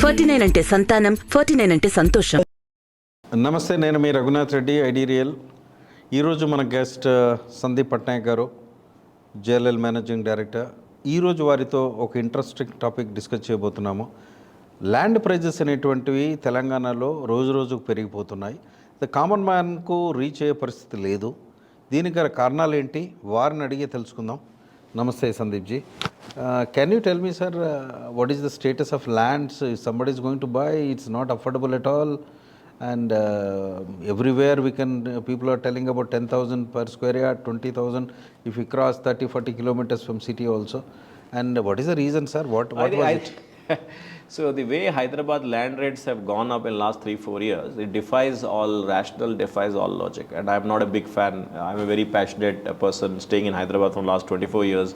49 అంటే సంతానం, 49 అంటే సంతోషం. నమస్తే, నేను మీ రఘునాథ్ రెడ్డి, ఐడిరియల్. ఈరోజు మన గెస్ట్ సందీప్ పట్నాయక్ గారు, జేఎల్ఎల్ మేనేజింగ్ డైరెక్టర్. ఈరోజు వారితో ఒక ఇంట్రెస్టింగ్ టాపిక్ డిస్కస్ చేయబోతున్నాము. ల్యాండ్ ప్రైజెస్ అనేటువంటివి తెలంగాణలో రోజు రోజుకు పెరిగిపోతున్నాయి. కామన్ మ్యాన్కు రీచ్ అయ్యే పరిస్థితి లేదు. దీనికి గల కారణాలు ఏంటి, వారిని అడిగే తెలుసుకుందాం. నమస్తే Sandeep ji. Can you tell me, sir, what is the status of lands? If somebody is going to buy, it's not affordable at all. And everywhere people are telling about 10,000 per square yard, 20,000 if you cross 30-40 kilometers from city also. And what is the reason, sir? What was it? So the way Hyderabad land rates have gone up in last 3-4 years, it defies all rational, defies all logic. And I'm not a big fan. I'm a very passionate person staying in Hyderabad for the last 24 years.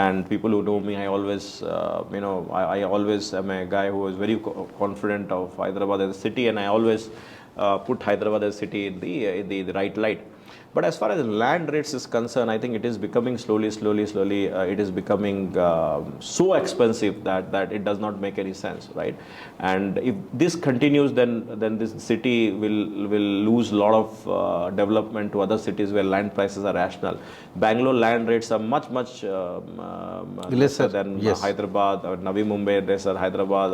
And people who know me, I always, I always am a guy who is very confident of Hyderabad as a city, and I always put Hyderabad as a city in the right light. But as far as land rates is concerned, I think it is becoming slowly, it is becoming so expensive that it does not make any sense, right? And if this continues, then this city will lose a lot of development to other cities where land prices are rational. Bangalore land rates are much lesser than Hyderabad, or Navi Mumbai lesser Hyderabad.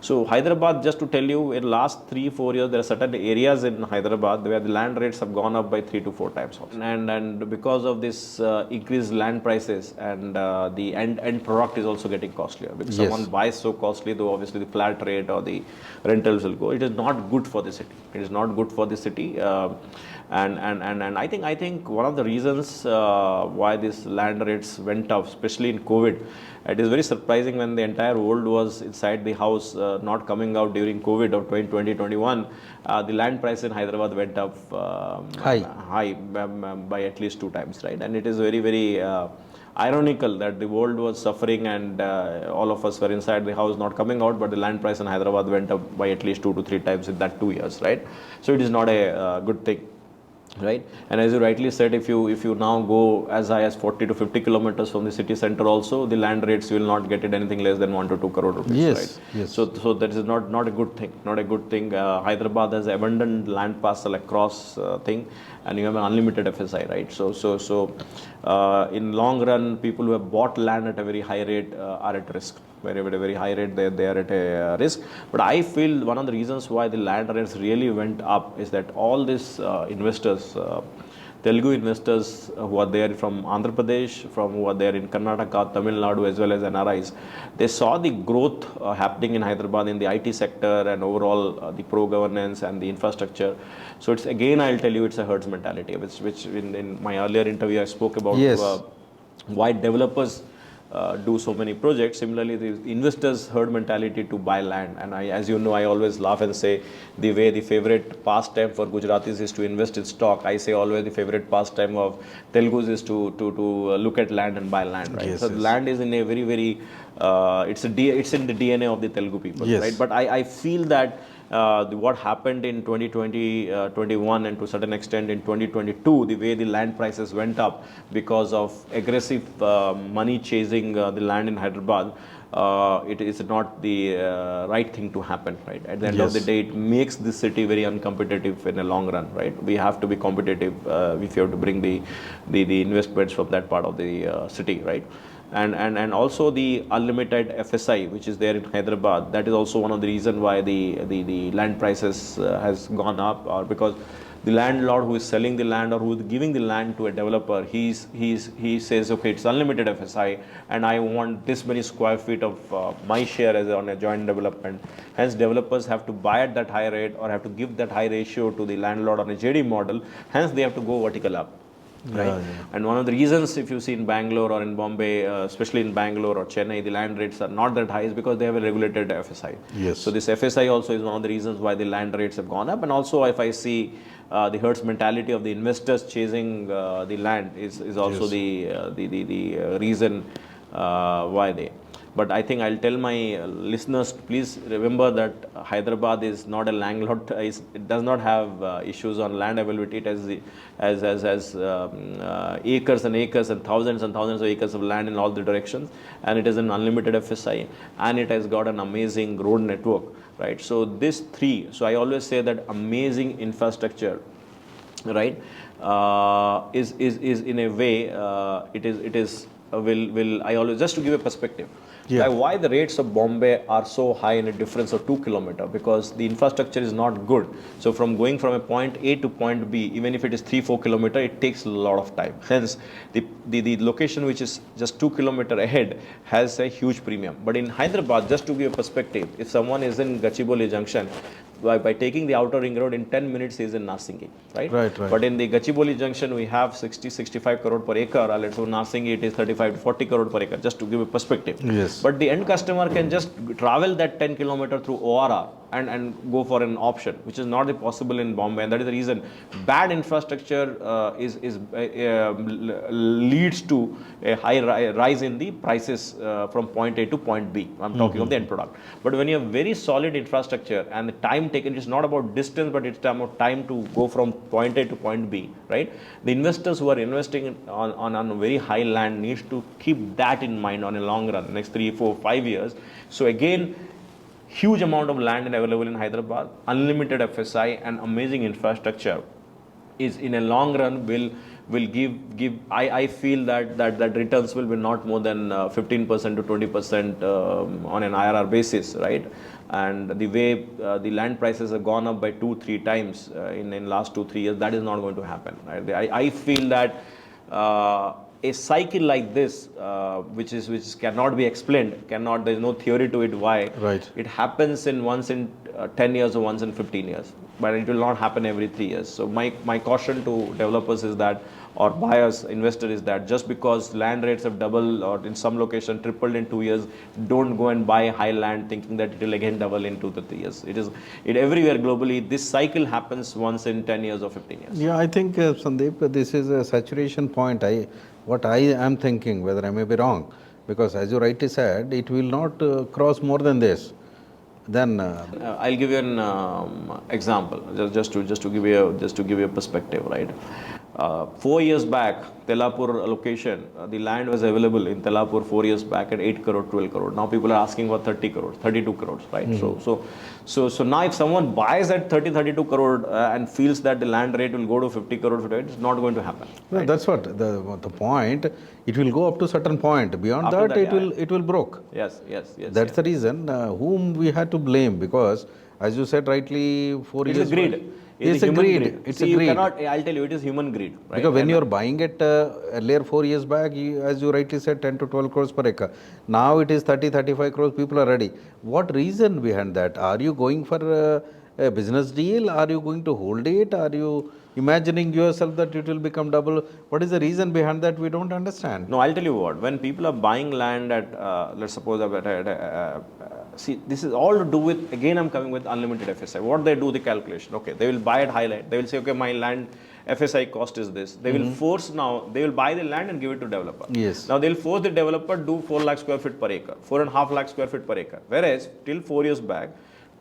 So Hyderabad, just to tell you, in last 3-4 years, there are certain areas in Hyderabad where the land rates have gone up by 3-4 times. And because of this increased land prices, and the end product is also getting costlier, because someone buys so costly, though obviously the flat rate or the rentals will go. It is not good for the city. It is not good for the city. And I think one of the reasons why these land rates went up, especially in COVID, it is very surprising when the entire world was inside the house, not coming out during COVID of 2020-21. The land price in Hyderabad went up high by at least 2 times, right? And it is very ironical that the world was suffering and all of us were inside the house not coming out, but the land price in Hyderabad went up by at least 2 to 3 times in that 2 years, right? So it is not a good thing, right? And as you rightly said, if you now go as high as 40 to 50 kilometers from the city center also, the land rates will not get it anything less than 1 to 2 crore rupees, right? So that is not a good thing. Hyderabad has abundant land parcel across thing, and you have an unlimited FSI, right? So in long run, people who have bought land at a very high rate are at risk. Very high rate, they are at a risk. But I feel one of the reasons why the land rates really went up is that all these investors, Telugu investors who are there from Andhra Pradesh, who are there in Karnataka, Tamil Nadu, as well as NRIs, they saw the growth happening in Hyderabad in the IT sector and overall the pro-governance and the infrastructure. So it's, again, I'll tell you, it's a herds mentality, which in my earlier interview I spoke about why developers do so many projects. Similarly, the investors' herd mentality to buy land. And as you know, I always laugh and say the way the favorite pastime for Gujaratis is to invest in stock, I say always the favorite pastime of Telugus is to look at land and buy land, right? So land is in a very it's in the DNA of the Telugu people, right? But I feel that what happened in 2020, 21, and to a certain extent in 2022, the way the land prices went up because of aggressive money chasing the land in Hyderabad, it is not the right thing to happen, right? At the end of the day, it makes the city very uncompetitive in the long run, right? We have to be competitive if you have to bring the investments from that part of the city, right? And also the unlimited FSI, which is there in Hyderabad, that is also one of the reason why the land prices has gone up, or because the landlord who is selling the land or who is giving the land to a developer, he says, okay, it's unlimited FSI, and I want this many square feet of my share as on a joint development. Hence, developers have to buy at that high rate or have to give that high ratio to the landlord on a JD model. Hence, they have to go vertical up. Right. And one of the reasons, if you see in Bangalore or in Bombay, especially in Bangalore or Chennai, the land rates are not that high is because they have a regulated FSI. So this FSI also is one of the reasons why the land rates have gone up. And also, if I see the herds mentality of the investors chasing the land is also the reason why they. But I think I'll tell my listeners, please remember that Hyderabad is not a landlocked, it does not have issues on land availability. It has acres and acres and thousands of acres of land in all the directions, and it is an unlimited FSI, and it has got an amazing road network, right? So this three, so I always say that amazing infrastructure, right, is in a way, it is will I always, just to give a perspective, Yeah. like why the rates of Bombay are so high in a difference of 2 kilometer, because the infrastructure is not good. So from going from a point A to point B, even if it is 3-4 kilometer, it takes a lot of time. Hence the location which is just 2 kilometer ahead has a huge premium. But in Hyderabad, just to give a perspective, if someone is in Gachibowli junction, by taking the outer ring road, in 10 minutes he is in Narsingi, right? Right. But in the Gachibowli junction, we have 60-65 crore per acre. Let's say Narsingi, it is 35 to 40 crore per acre, just to give a perspective. Yes. But the end customer can just travel that 10 kilometer through ORR and go for an option, which is not possible in Bombay. And that is the reason bad infrastructure leads to a high rise in the prices from point A to point B. I'm talking of the end product. But when you have very solid infrastructure and the time taken, it's not about distance, but it's about time to go from point A to point B, right? The investors who are investing on very high land needs to keep that in mind on a long run, next 3, 4, 5 years. So again, huge amount of land available in Hyderabad, unlimited FSI and amazing infrastructure is in a long run will give I feel that returns will be not more than 15% to 20% on an IRR basis, right? And the way the land prices have gone up by 2-3 times in last 2-3 years, that is not going to happen, right? I feel that a cycle like this, which cannot be explained, there is no theory to it why. Right. It happens in once in 10 years or once in 15 years, but it will not happen every 3 years. So my caution to developers is that, or buyers, investor, is that just because land rates have doubled or in some location tripled in 2 years, don't go and buy high land thinking that it will again double in 2 to 3 years. It everywhere globally, this cycle happens once in 10 years or 15 years. Yeah, I think, Sandeep, this is a saturation point. What I am thinking, whether I may be wrong, because as you rightly said, it will not cross more than this. Then I'll give you an example, just to give you a perspective, right? 4 years back, Telapur location, the land was available in Telapur 4 years back at 8 crore, 12 crore. Now people are asking for 30 crores, 32 crores, right? So now if someone buys at 32 crore and feels that the land rate will go to 50 crore, it's not going to happen. no, that's what the point. It will go up to certain point. Beyond After that, that, it will broke. Yes. That's the reason whom we had to blame, because as you said rightly, 4 It's years. a greed. It's a human greed. It's See, a greed. You cannot, I'll tell you, it is human greed. Right? Because when you are buying it earlier 4 years back, as you rightly said, 10 to 12 crores per acre. Now it is 30-35 crores. People are ready. What reason behind that? Are you going for a business deal? Are you going to hold it? Are you imagining yourself that it will become double? What is the reason behind that? We don't understand. No, I'll tell you what. When people are buying land at, let's suppose, see, this is all to do with, again, I'm coming with unlimited FSI. What they do, the calculation. Okay, they will buy at highlight. They will say, okay, my land FSI cost is this. They will force now, they will buy the land and give it to developer. Yes. Now, they'll force the developer do 4 lakh square feet per acre, 4.5 lakh square feet per acre. Whereas, till 4 years back,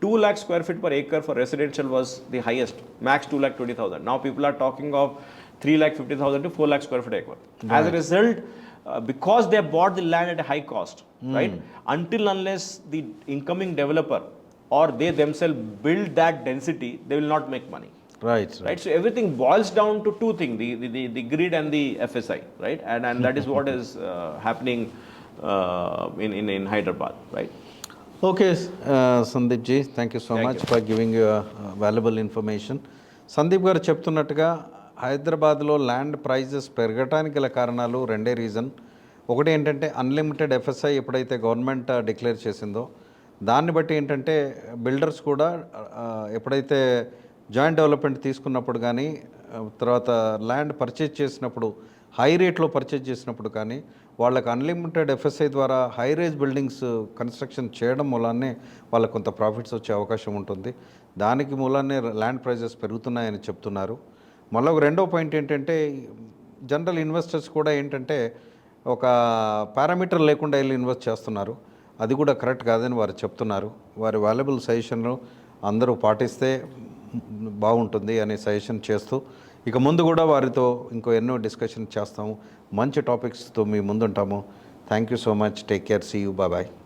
2 lakh square feet per acre for residential was the highest, max 2 lakh 20,000. Now people are talking of 3 lakh 50,000 to 4 lakh square feet acre. As a result, because they bought the land at a high cost, right? Until unless the incoming developer or they themselves build that density, they will not make money. Right. So everything boils down to two things: the grid and the FSI, right? And that is what is happening in Hyderabad, right? Okay, Sandeep ji, thank you so much for giving valuable information. Sandeep గారు చెప్తున్నట్టుగా హైదరాబాద్లో land prices పెరగటానికి గల కారణాలు రెండే reason. ఒకటి ఏంటంటే unlimited FSI ఎప్పుడైతే గవర్నమెంట్ డిక్లేర్ చేసిందో దాన్ని బట్టి ఏంటంటే బిల్డర్స్ కూడా ఎప్పుడైతే జాయింట్ డెవలప్మెంట్ తీసుకున్నప్పుడు కానీ తర్వాత ల్యాండ్ పర్చేజ్ చేసినప్పుడు హై రేట్లో పర్చేజ్ చేసినప్పుడు కానీ వాళ్ళకి అన్లిమిటెడ్ ఎఫ్ఎస్ఐ ద్వారా హై రేజ్ బిల్డింగ్స్ కన్స్ట్రక్షన్ చేయడం మూలాన్నే వాళ్ళకు కొంత ప్రాఫిట్స్ వచ్చే అవకాశం ఉంటుంది. దానికి మూలాన్నే ల్యాండ్ ప్రైజెస్ పెరుగుతున్నాయని చెప్తున్నారు. మళ్ళీ ఒక రెండో పాయింట్ ఏంటంటే జనరల్ ఇన్వెస్టర్స్ కూడా ఏంటంటే ఒక పారామీటర్ లేకుండా వెళ్ళి ఇన్వెస్ట్ చేస్తున్నారు. అది కూడా కరెక్ట్ కాదని వారు చెప్తున్నారు. వారి వాల్యుబుల్ సజెషన్లు అందరూ పాటిస్తే బాగుంటుంది అనే సజెషన్ చేస్తూ ఇక ముందు కూడా వారితో ఇంకో ఎన్నో డిస్కషన్ చేస్తాము. మంచి టాపిక్స్తో మీ ముందుంటాము. Thank you so much. Take care. See you. Bye.